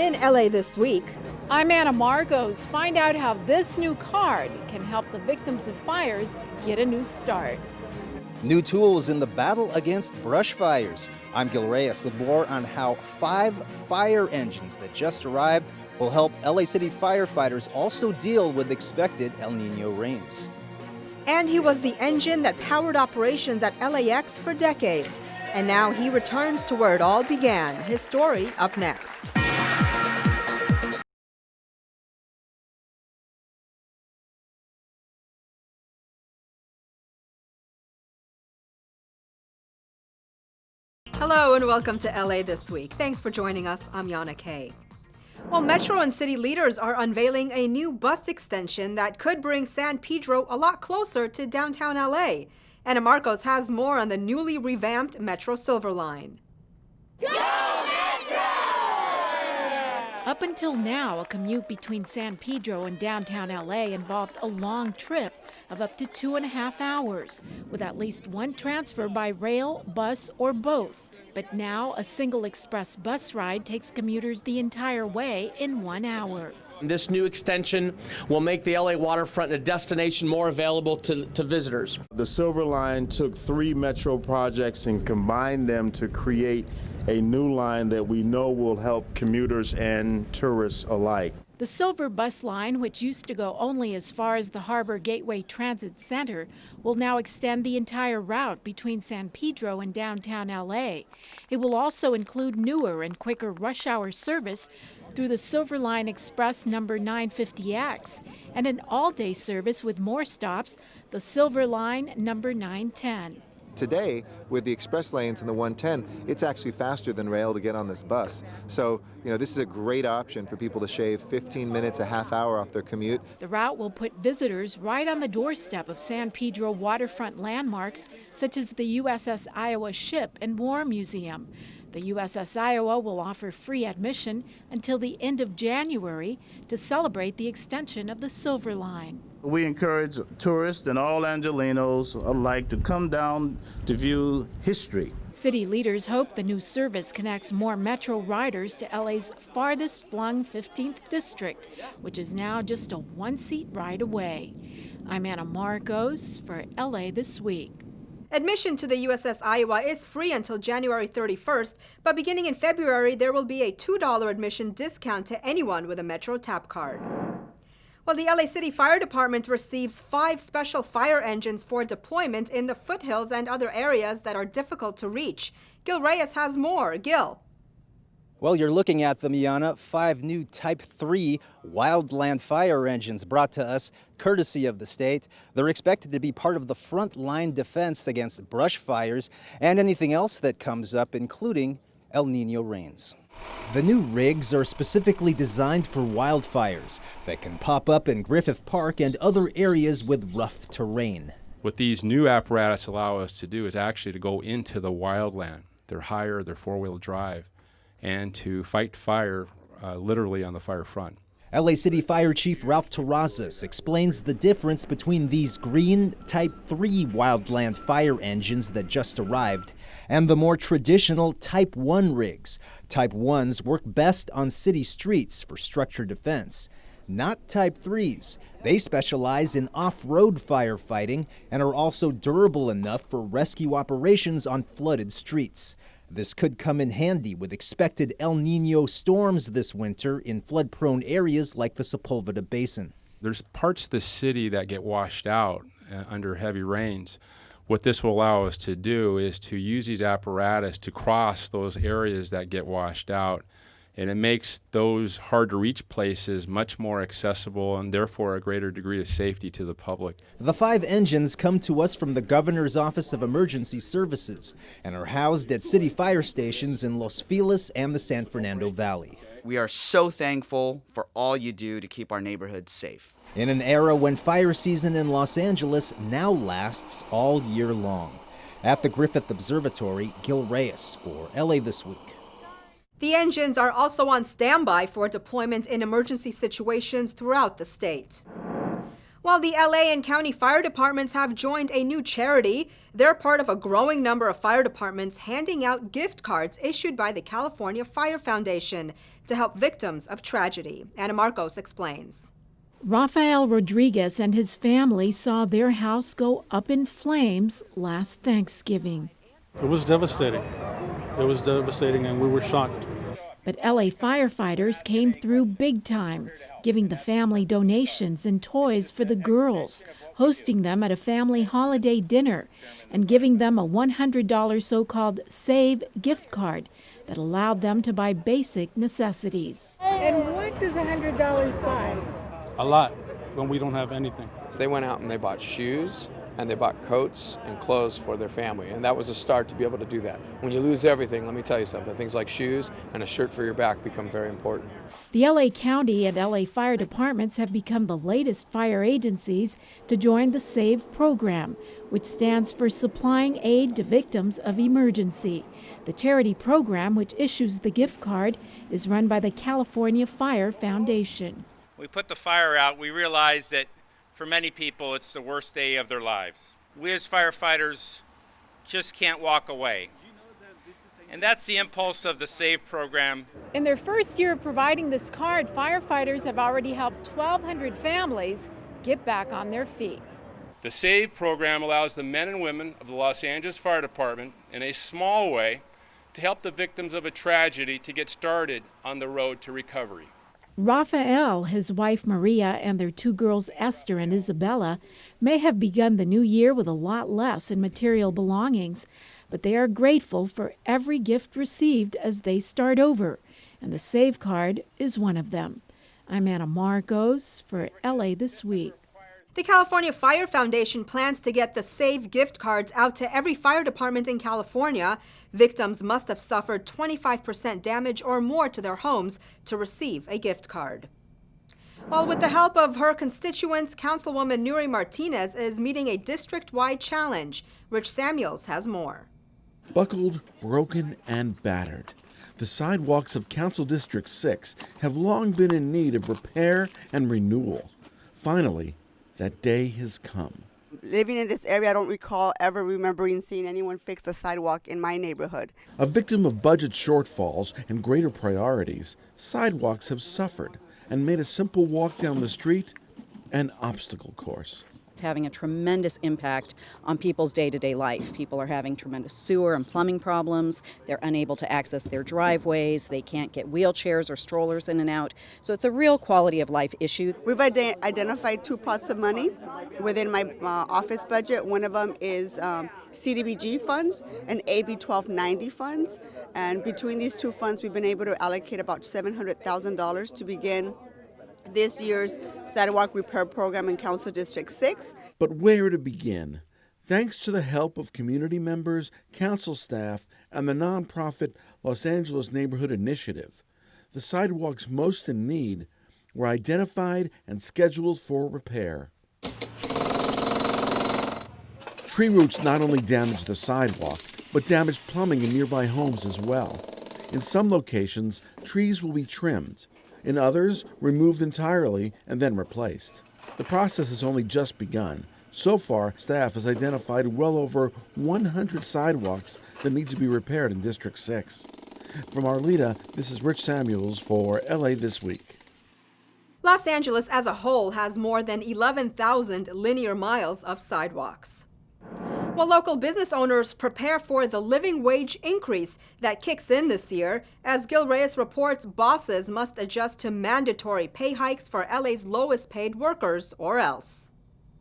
In LA this week, I'm Anna Margos. Find out how this new card can help the victims of fires get a new start. New tools in the battle against brush fires. I'm Gil Reyes with more on how 5 fire engines that just arrived will help LA City firefighters also deal with expected El Nino rains. And he was the engine that powered operations at LAX for decades. And now he returns to where it all began. His story up next. Hello and welcome to LA This Week. Thanks for joining us. I'm Yana Kay. Well, Metro and city leaders are unveiling a new bus extension that could bring San Pedro a lot closer to downtown LA. Anna Marcos has more on the newly revamped Metro Silver Line. Go Metro! Up until now, a commute between San Pedro and downtown LA involved a long trip of up to 2.5 hours, with at least one transfer by rail, bus, or both. But now, a single express bus ride takes commuters the entire way in 1 hour. This new extension will make the LA waterfront a destination more available to visitors. The Silver Line took 3 metro projects and combined them to create a new line that we know will help commuters and tourists alike. The Silver Bus Line, which used to go only as far as the Harbor Gateway Transit Center, will now extend the entire route between San Pedro and downtown LA. It will also include newer and quicker rush hour service through the Silver Line Express number 950X and an all-day service with more stops, the Silver Line number 910. Today, with the express lanes and the 110, it's actually faster than rail to get on this bus. So, this is a great option for people to shave 15 minutes, a half hour off their commute. The route will put visitors right on the doorstep of San Pedro waterfront landmarks, such as the USS Iowa Ship and War Museum. The USS Iowa will offer free admission until the end of January to celebrate the extension of the Silver Line. We encourage tourists and all Angelenos alike to come down to view history. City leaders hope the new service connects more Metro riders to LA's farthest flung 15th district, which is now just a 1-seat ride away. I'm Anna Marcos for LA This Week. Admission to the USS Iowa is free until January 31st, but beginning in February, there will be a $2 admission discount to anyone with a Metro Tap card. Well, the LA City Fire Department receives 5 special fire engines for deployment in the foothills and other areas that are difficult to reach. Gil Reyes has more. Gil. Well, you're looking at them, Yana. 5 new Type 3 wildland fire engines brought to us courtesy of the state. They're expected to be part of the front-line defense against brush fires and anything else that comes up, including El Nino rains. The new rigs are specifically designed for wildfires that can pop up in Griffith Park and other areas with rough terrain. What these new apparatus allow us to do is actually to go into the wildland. They're higher, they're 4-wheel drive, and to fight fire literally on the fire front. LA City Fire Chief Ralph Terrazas explains the difference between these green Type 3 wildland fire engines that just arrived and the more traditional Type 1 rigs. Type 1s work best on city streets for structure defense. Not Type 3s. They specialize in off-road firefighting and are also durable enough for rescue operations on flooded streets. This could come in handy with expected El Nino storms this winter in flood-prone areas like the Sepulveda Basin. There's parts of the city that get washed out under heavy rains. What this will allow us to do is to use these apparatus to cross those areas that get washed out, and it makes those hard-to-reach places much more accessible and therefore a greater degree of safety to the public. The 5 engines come to us from the Governor's Office of Emergency Services and are housed at city fire stations in Los Feliz and the San Fernando Valley. We are so thankful for all you do to keep our neighborhoods safe. In an era when fire season in Los Angeles now lasts all year long. At the Griffith Observatory, Gil Reyes for LA This Week. The engines are also on standby for deployment in emergency situations throughout the state. While the LA and county fire departments have joined a new charity, they're part of a growing number of fire departments handing out gift cards issued by the California Fire Foundation to help victims of tragedy. Ana Marcos explains. Rafael Rodriguez and his family saw their house go up in flames last Thanksgiving. It was devastating. It was devastating, and we were shocked. But LA firefighters came through big time, giving the family donations and toys for the girls, hosting them at a family holiday dinner, and giving them a $100 so-called SAVE gift card that allowed them to buy basic necessities. And what does $100 buy? A lot, when we don't have anything. So they went out and they bought shoes, and they bought coats and clothes for their family, and that was a start to be able to do that. When you lose everything, let me tell you something, things like shoes and a shirt for your back become very important. The LA County and LA Fire Departments have become the latest fire agencies to join the SAVE program, which stands for Supplying Aid to Victims of Emergency. The charity program, which issues the gift card, is run by the California Fire Foundation. We put the fire out, we realized that for many people, it's the worst day of their lives. We as firefighters just can't walk away. And that's the impulse of the SAVE program. In their first year of providing this card, firefighters have already helped 1,200 families get back on their feet. The SAVE program allows the men and women of the Los Angeles Fire Department, in a small way, to help the victims of a tragedy to get started on the road to recovery. Rafael, his wife Maria, and their two girls Esther and Isabella may have begun the new year with a lot less in material belongings, but they are grateful for every gift received as they start over, and the SAVE card is one of them. I'm Ana Marcos for LA This Week. The California Fire Foundation plans to get the SAVE gift cards out to every fire department in California. Victims must have suffered 25% damage or more to their homes to receive a gift card. Well, with the help of her constituents, Councilwoman Nury Martinez is meeting a district-wide challenge. Rich Samuels has more. Buckled, broken, and battered, the sidewalks of Council District 6 have long been in need of repair and renewal. Finally, that day has come. Living in this area, I don't recall ever remembering seeing anyone fix a sidewalk in my neighborhood. A victim of budget shortfalls and greater priorities, sidewalks have suffered and made a simple walk down the street an obstacle course. It's having a tremendous impact on people's day-to-day life. People are having tremendous sewer and plumbing problems. They're unable to access their driveways. They can't get wheelchairs or strollers in and out. So it's a real quality of life issue. We've identified 2 pots of money within my office budget. One of them is CDBG funds and AB 1290 funds. And between these 2 funds, we've been able to allocate about $700,000 to begin this year's sidewalk repair program in Council District 6. But where to begin? Thanks to the help of community members, council staff, and the nonprofit Los Angeles Neighborhood Initiative, the sidewalks most in need were identified and scheduled for repair. Tree roots not only damaged the sidewalk, but damaged plumbing in nearby homes as well. In some locations, trees will be trimmed. In others, removed entirely and then replaced. The process has only just begun. So far, staff has identified well over 100 sidewalks that need to be repaired in District 6. From Arleta, this is Rich Samuels for LA This Week. Los Angeles as a whole has more than 11,000 linear miles of sidewalks. While local business owners prepare for the living wage increase that kicks in this year, as Gil Reyes reports, bosses must adjust to mandatory pay hikes for LA's lowest paid workers or else.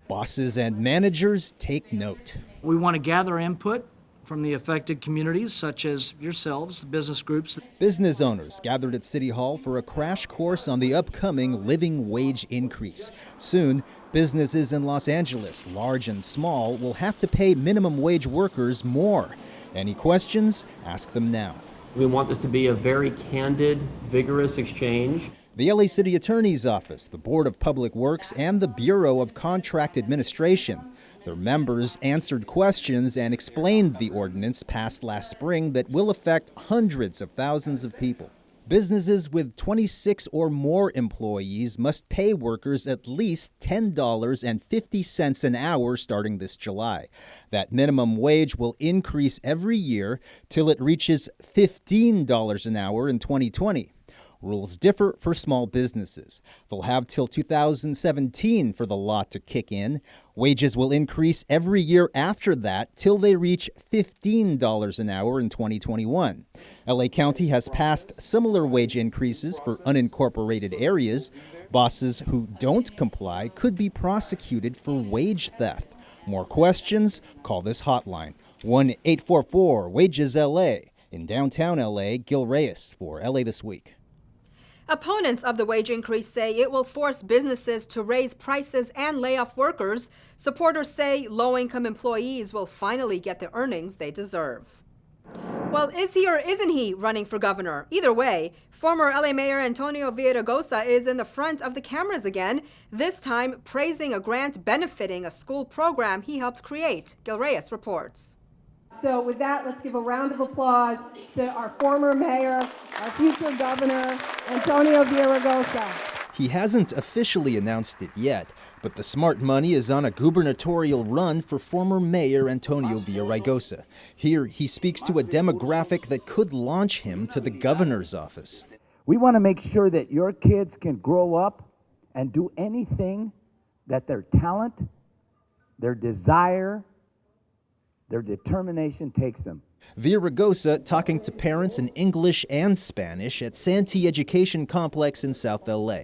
Bosses and managers take note. We want to gather input from the affected communities, such as yourselves, business groups. Business owners gathered at City Hall for a crash course on the upcoming living wage increase. Soon, businesses in Los Angeles, large and small, will have to pay minimum wage workers more. Any questions? Ask them now. We want this to be a very candid, vigorous exchange. The LA City Attorney's Office, the Board of Public Works, and the Bureau of Contract Administration. Their members answered questions and explained the ordinance passed last spring that will affect hundreds of thousands of people. Businesses with 26 or more employees must pay workers at least $10.50 an hour starting this July. That minimum wage will increase every year till it reaches $15 an hour in 2020. Rules differ for small businesses. They'll have till 2017 for the law to kick in. Wages will increase every year after that till they reach $15 an hour in 2021. LA County has passed similar wage increases for unincorporated areas. Bosses who don't comply could be prosecuted for wage theft. More questions? Call this hotline, 1-844-WAGES-LA. In downtown LA, Gil Reyes for LA This Week. Opponents of the wage increase say it will force businesses to raise prices and lay off workers. Supporters say low-income employees will finally get the earnings they deserve. Well, is he or isn't he running for governor? Either way, former LA Mayor Antonio Villaraigosa is in the front of the cameras again, this time praising a grant benefiting a school program he helped create. Gil Reyes reports. So with that, let's give a round of applause to our former mayor, our future governor, Antonio Villaraigosa. He hasn't officially announced it yet, but the smart money is on a gubernatorial run for former Mayor Antonio Villaraigosa. Here, he speaks to a demographic that could launch him to the governor's office. We want to make sure that your kids can grow up and do anything that their talent, their desire, their determination takes them. Villaraigosa talking to parents in English and Spanish at Santee Education Complex in South LA.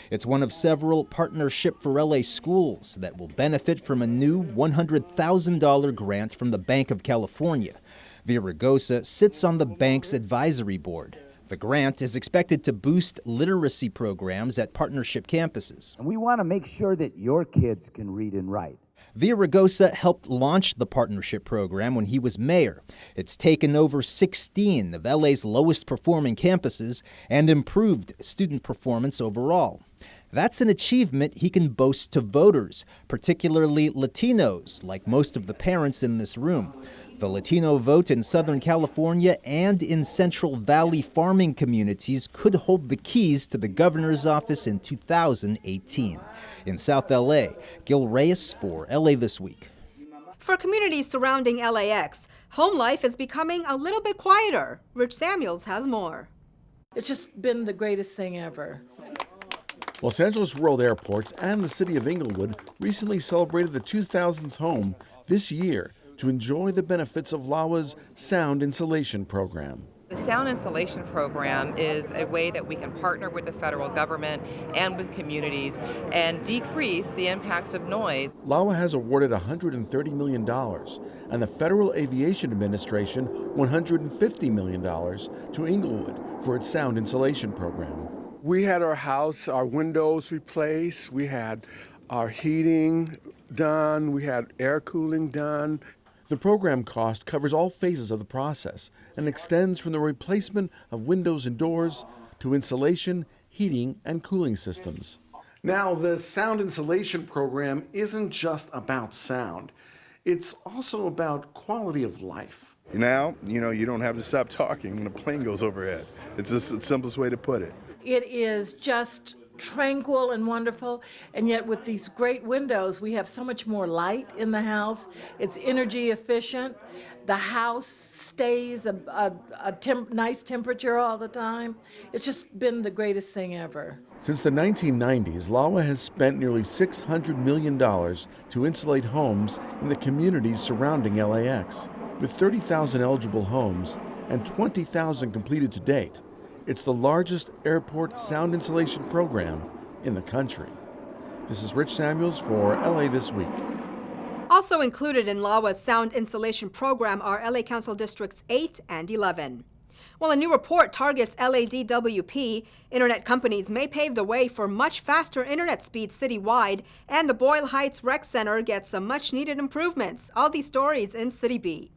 It's one of several Partnership for LA schools that will benefit from a new $100,000 grant from the Bank of California. Villaraigosa sits on the bank's advisory board. The grant is expected to boost literacy programs at partnership campuses. And we want to make sure that your kids can read and write. Villaraigosa helped launch the partnership program when he was mayor. It's taken over 16 of LA's lowest performing campuses and improved student performance overall. That's an achievement he can boast to voters, particularly Latinos, like most of the parents in this room. The Latino vote in Southern California and in Central Valley farming communities could hold the keys to the governor's office in 2018. In South LA, Gil Reyes for LA This Week. For communities surrounding LAX, home life is becoming a little bit quieter. Rich Samuels has more. It's just been the greatest thing ever. Los Angeles World Airports and the city of Inglewood recently celebrated the 2000th home this year to enjoy the benefits of LAWA's sound insulation program. The sound insulation program is a way that we can partner with the federal government and with communities and decrease the impacts of noise. LAWA has awarded $130 million and the Federal Aviation Administration $150 million to Inglewood for its sound insulation program. We had our house, our windows replaced, we had our heating done, we had air cooling done. The program cost covers all phases of the process and extends from the replacement of windows and doors to insulation, heating, and cooling systems. Now, the sound insulation program isn't just about sound. It's also about quality of life. Now, you don't have to stop talking when a plane goes overhead. It's just the simplest way to put it. It is just tranquil and wonderful, and yet with these great windows we have so much more light in the house. It's energy efficient. The house stays a nice temperature all the time. It's just been the greatest thing ever. Since the 1990s, LAWA has spent nearly $600 million to insulate homes in the communities surrounding LAX. With 30,000 eligible homes and 20,000 completed to date, it's the largest airport sound insulation program in the country. This is Rich Samuels for LA This Week. Also included in LAWA's sound insulation program are LA Council Districts 8 and 11. Well, a new report targets LADWP. Internet companies may pave the way for much faster internet speeds citywide, and the Boyle Heights Rec Center gets some much-needed improvements. All these stories in CityBeat.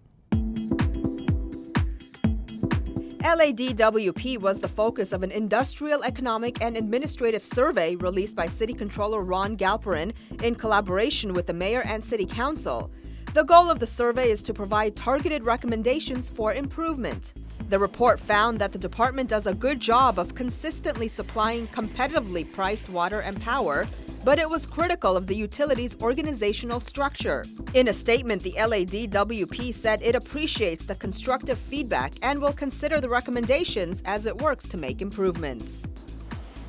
LADWP was the focus of an industrial, economic, and administrative survey released by City Controller Ron Galperin in collaboration with the Mayor and City Council. The goal of the survey is to provide targeted recommendations for improvement. The report found that the department does a good job of consistently supplying competitively priced water and power, but it was critical of the utility's organizational structure. In a statement, the LADWP said it appreciates the constructive feedback and will consider the recommendations as it works to make improvements.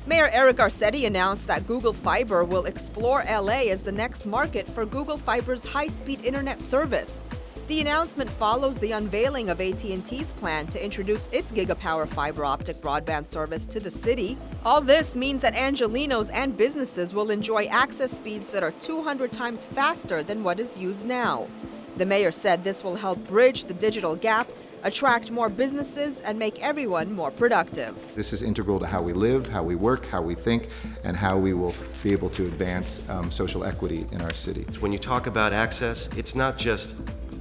Mayor Eric Garcetti announced that Google Fiber will explore LA as the next market for Google Fiber's high-speed internet service. The announcement follows the unveiling of AT&T's plan to introduce its Gigapower fiber optic broadband service to the city. All this means that Angelenos and businesses will enjoy access speeds that are 200 times faster than what is used now. The mayor said this will help bridge the digital gap, attract more businesses, and make everyone more productive. This is integral to how we live, how we work, how we think, and how we will be able to advance social equity in our city. When you talk about access, it's not just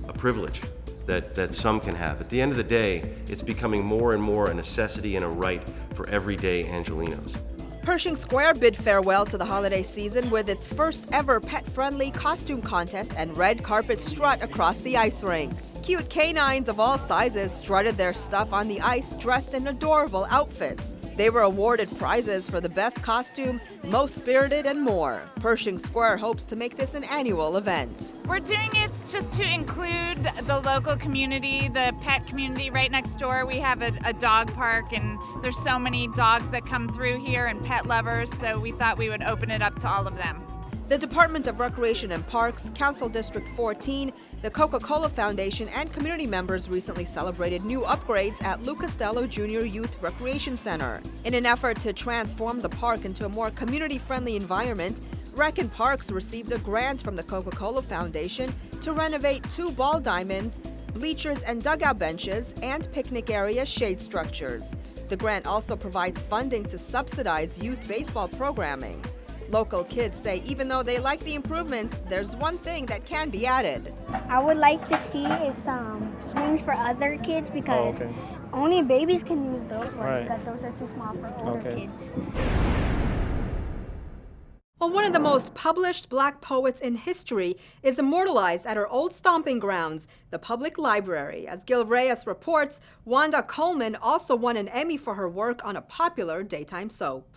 a privilege that some can have. At the end of the day, it's becoming more and more a necessity and a right for everyday Angelenos. Pershing Square bid farewell to the holiday season with its first ever pet-friendly costume contest and red carpet strut across the ice rink. Cute canines of all sizes strutted their stuff on the ice dressed in adorable outfits. They were awarded prizes for the best costume, most spirited, and more. Pershing Square hopes to make this an annual event. We're doing it just to include the local community, the pet community right next door. We have a dog park, and there's so many dogs that come through here and pet lovers, so we thought we would open it up to all of them. The Department of Recreation and Parks, Council District 14, the Coca-Cola Foundation, and community members recently celebrated new upgrades at Lou Costello Jr. Youth Recreation Center. In an effort to transform the park into a more community-friendly environment, Rec and Parks received a grant from the Coca-Cola Foundation to renovate 2 ball diamonds, bleachers and dugout benches, and picnic area shade structures. The grant also provides funding to subsidize youth baseball programming. Local kids say even though they like the improvements, there's one thing that can be added. I would like to see is swings for other kids because only babies can use those ones because those are too small for older kids. Well, one of the most published Black poets in history is immortalized at her old stomping grounds, the public library. As Gil Reyes reports, Wanda Coleman also won an Emmy for her work on a popular daytime soap.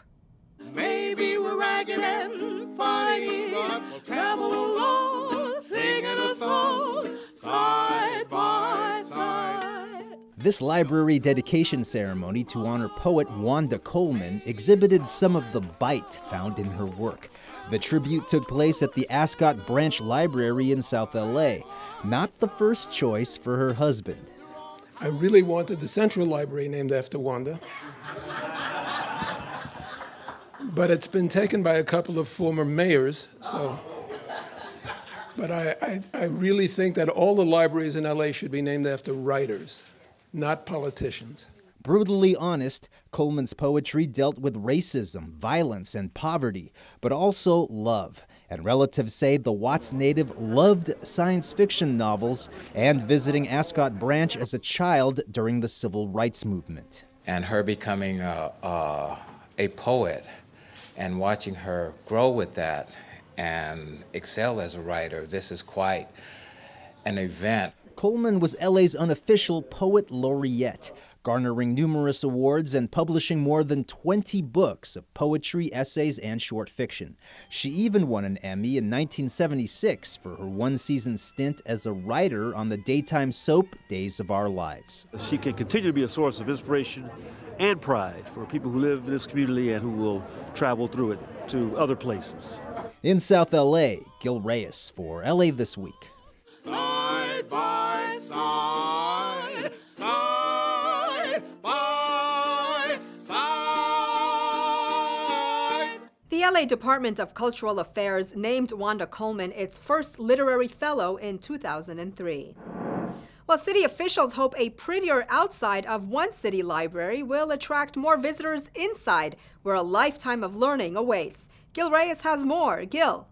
Maybe we're ragged and fighting, we'll travel along, singing a song, side by side. This library dedication ceremony to honor poet Wanda Coleman exhibited some of the bite found in her work. The tribute took place at the Ascot Branch Library in South LA, not the first choice for her husband. I really wanted the Central Library named after Wanda. But it's been taken by a couple of former mayors, so. But I really think that all the libraries in LA should be named after writers, not politicians. Brutally honest, Coleman's poetry dealt with racism, violence, and poverty, but also love. And relatives say the Watts native loved science fiction novels and visiting Ascot Branch as a child during the civil rights movement. And her becoming a poet and watching her grow with that and excel as a writer, this is quite an event. Coleman was LA's unofficial poet laureate, garnering numerous awards and publishing more than 20 books of poetry, essays, and short fiction. She even won an Emmy in 1976 for her one-season stint as a writer on the daytime soap Days of Our Lives. She can continue to be a source of inspiration and pride for people who live in this community and who will travel through it to other places. In South LA, Gil Reyes for LA This Week. Side by side, side by side. The LA Department of Cultural Affairs named Wanda Coleman its first literary fellow in 2003. While city officials hope a prettier outside of one city library will attract more visitors inside, where a lifetime of learning awaits. Gil Reyes has more. Gil.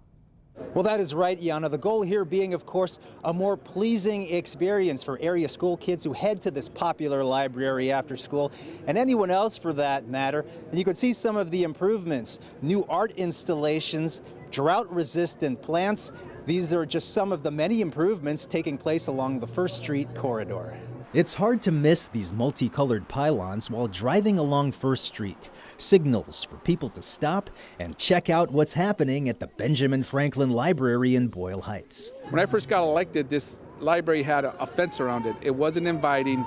Well, that is right, Yana. The goal here being, of course, a more pleasing experience for area school kids who head to this popular library after school, and anyone else for that matter. And you can see some of the improvements, new art installations, drought-resistant plants, These are just some of the many improvements taking place along the First Street corridor. It's hard to miss these multicolored pylons while driving along First Street. Signals for people to stop and check out what's happening at the Benjamin Franklin Library in Boyle Heights. When I first got elected, this library had a fence around it. It wasn't inviting,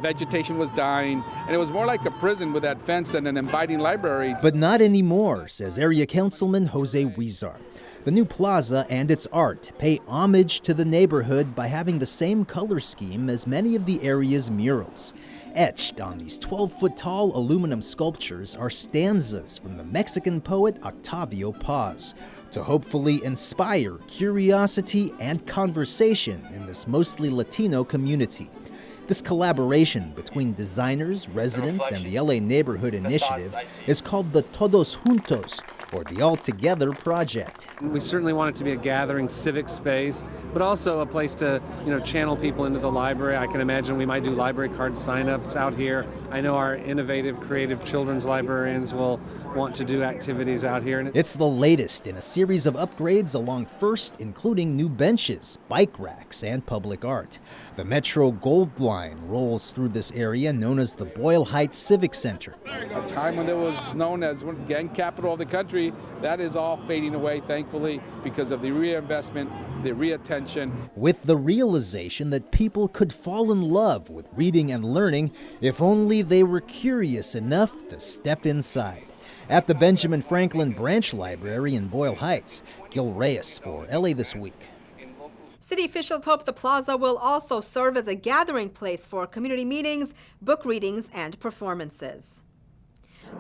vegetation was dying, and it was more like a prison with that fence than an inviting library. But not anymore, says Area Councilman Jose Huizar. The new plaza and its art pay homage to the neighborhood by having the same color scheme as many of the area's murals. Etched on these 12-foot-tall aluminum sculptures are stanzas from the Mexican poet Octavio Paz to hopefully inspire curiosity and conversation in this mostly Latino community. This collaboration between designers, residents, and the LA Neighborhood Initiative is called the Todos Juntos, or the All Together Project. We certainly want it to be a gathering civic space, but also a place to, channel people into the library. I can imagine we might do library card sign-ups out here. I know our innovative, creative children's librarians will want to do activities out here. It's the latest in a series of upgrades along First, including new benches, bike racks, and public art. The Metro Gold Line rolls through this area known as the Boyle Heights Civic Center. A time when it was known as the gang capital of the country, that is all fading away, thankfully, because of the reinvestment, the reattention. With the realization that people could fall in love with reading and learning if only they were curious enough to step inside. At the Benjamin Franklin Branch Library in Boyle Heights, Gil Reyes for LA This Week. City officials hope the plaza will also serve as a gathering place for community meetings, book readings, and performances.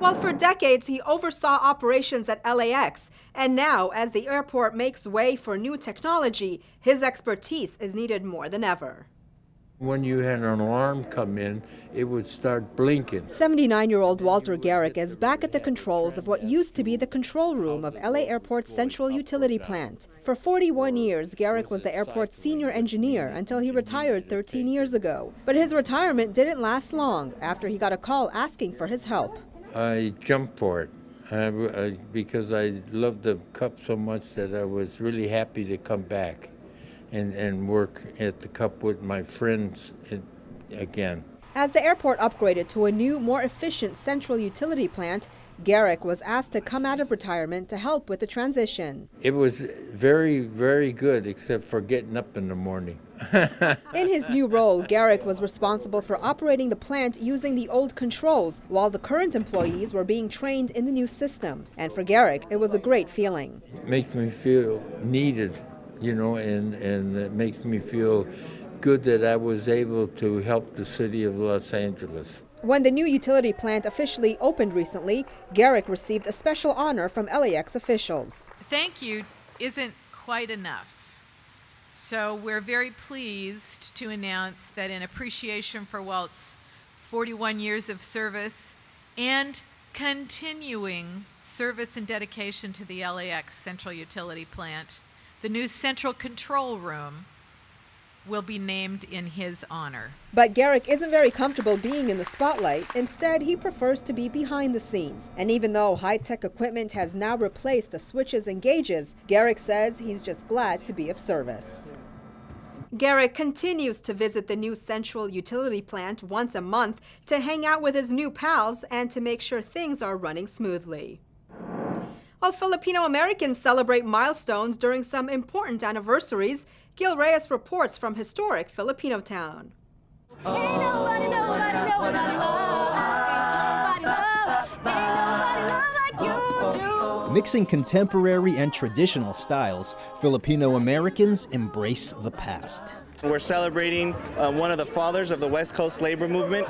Well, for decades, he oversaw operations at LAX, and now, as the airport makes way for new technology, his expertise is needed more than ever. When you had an alarm come in, it would start blinking. 79-year-old Walter Garrick is back at the controls of what used to be the control room of LA Airport's central utility plant. For 41 years, Garrick was the airport's senior engineer until he retired 13 years ago. But his retirement didn't last long after he got a call asking for his help. I jumped for it because I loved the Cup so much that I was really happy to come back and work at the Cup with my friends again. As the airport upgraded to a new, more efficient central utility plant, Garrick was asked to come out of retirement to help with the transition. It was very, very good, except for getting up in the morning. In his new role, Garrick was responsible for operating the plant using the old controls, while the current employees were being trained in the new system. And for Garrick, it was a great feeling. It makes me feel needed, and it makes me feel good that I was able to help the city of Los Angeles. When the new utility plant officially opened recently, Garrick received a special honor from LAX officials. Thank you isn't quite enough. So we're very pleased to announce that in appreciation for Walt's 41 years of service and continuing service and dedication to the LAX Central Utility Plant, the new Central Control Room will be named in his honor. But Garrick isn't very comfortable being in the spotlight. Instead, he prefers to be behind the scenes. And even though high-tech equipment has now replaced the switches and gauges, Garrick says he's just glad to be of service. Garrick continues to visit the new central utility plant once a month to hang out with his new pals and to make sure things are running smoothly. While Filipino Americans celebrate milestones during some important anniversaries, Gil Reyes reports from historic Filipino town. Mixing contemporary and traditional styles, Filipino Americans embrace the past. We're celebrating one of the fathers of the West Coast labor movement.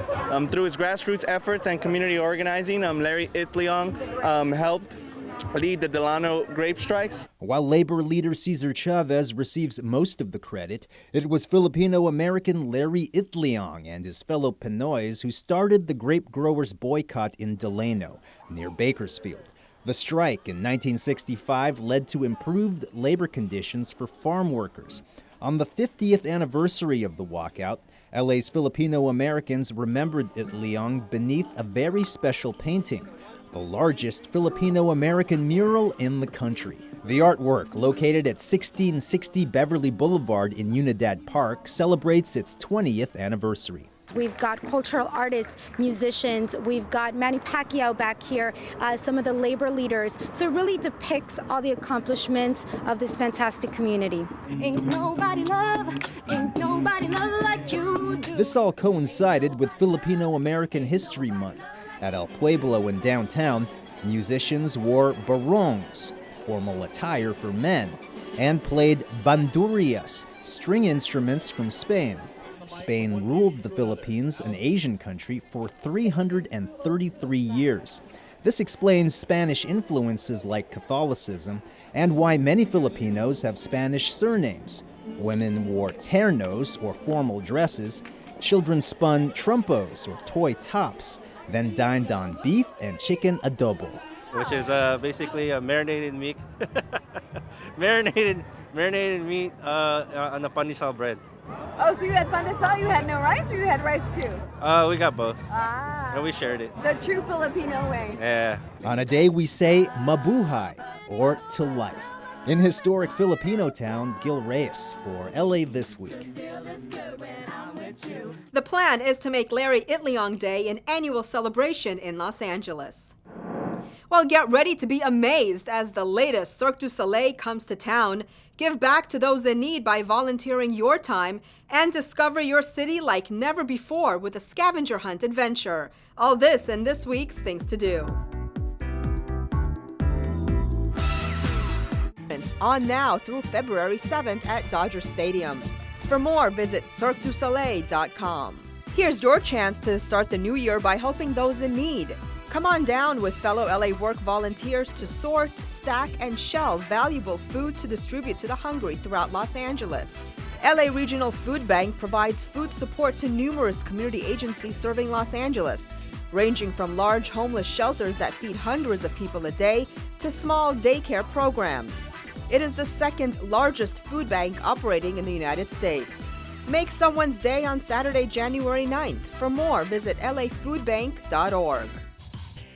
Through his grassroots efforts and community organizing, Larry Itliong helped lead the Delano grape strikes. While labor leader Cesar Chavez receives most of the credit, it was Filipino-American Larry Itliong and his fellow Pinoys who started the grape growers' boycott in Delano, near Bakersfield. The strike in 1965 led to improved labor conditions for farm workers. On the 50th anniversary of the walkout, LA's Filipino Americans remembered Itliong beneath a very special painting. the largest Filipino-American mural in the country. The artwork, located at 1660 Beverly Boulevard in Unidad Park, celebrates its 20th anniversary. We've got cultural artists, musicians, we've got Manny Pacquiao back here, some of the labor leaders. So it really depicts all the accomplishments of this fantastic community. Ain't nobody love like you do. This all coincided with Filipino-American History Month. At El Pueblo in downtown, musicians wore barongs, formal attire for men, and played bandurias, string instruments from Spain. Spain ruled the Philippines, an Asian country, for 333 years. This explains Spanish influences like Catholicism and why many Filipinos have Spanish surnames. Women wore ternos, or formal dresses. Children spun trumpos, or toy tops, then dined on beef and chicken adobo. Which is basically a marinated meat. marinated meat on a panisal bread. Oh, so you had pandesal, you had no rice, or you had rice too? We got both. And we shared it. The true Filipino way. Yeah. On a day we say mabuhay, or to life. In historic Filipino town, Gil Reyes for LA This Week. The plan is to make Larry Itliong Day an annual celebration in Los Angeles. Well, get ready to be amazed as the latest Cirque du Soleil comes to town. Give back to those in need by volunteering your time and discover your city like never before with a scavenger hunt adventure. All this in this week's Things to Do. On now through February 7th at Dodger Stadium. For more, visit CirqueDuSoleil.com. Here's your chance to start the new year by helping those in need. Come on down with fellow LA Work volunteers to sort, stack, and shelve valuable food to distribute to the hungry throughout Los Angeles. LA Regional Food Bank provides food support to numerous community agencies serving Los Angeles, ranging from large homeless shelters that feed hundreds of people a day to small daycare programs. It is the second largest food bank operating in the United States. Make someone's day on Saturday, January 9th. For more, visit lafoodbank.org.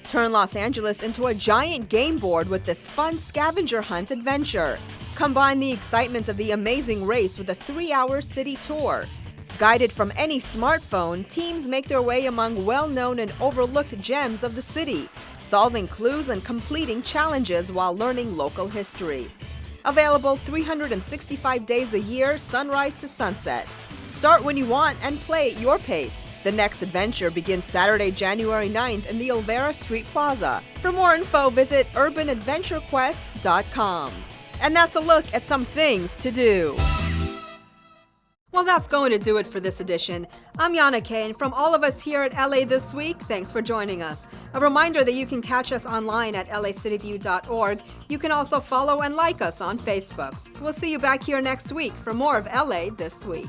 Turn Los Angeles into a giant game board with this fun scavenger hunt adventure. Combine the excitement of the amazing race with a 3-hour city tour. Guided from any smartphone, teams make their way among well-known and overlooked gems of the city, solving clues and completing challenges while learning local history. Available 365 days a year, sunrise to sunset. Start when you want and play at your pace. The next adventure begins Saturday, January 9th in the Olvera Street Plaza. For more info, visit urbanadventurequest.com. And that's a look at some things to do. Well, that's going to do it for this edition. I'm Yana Kane. From all of us here at LA This Week, thanks for joining us. A reminder that you can catch us online at lacitybeview.org. You can also follow and like us on Facebook. We'll see you back here next week for more of LA This Week.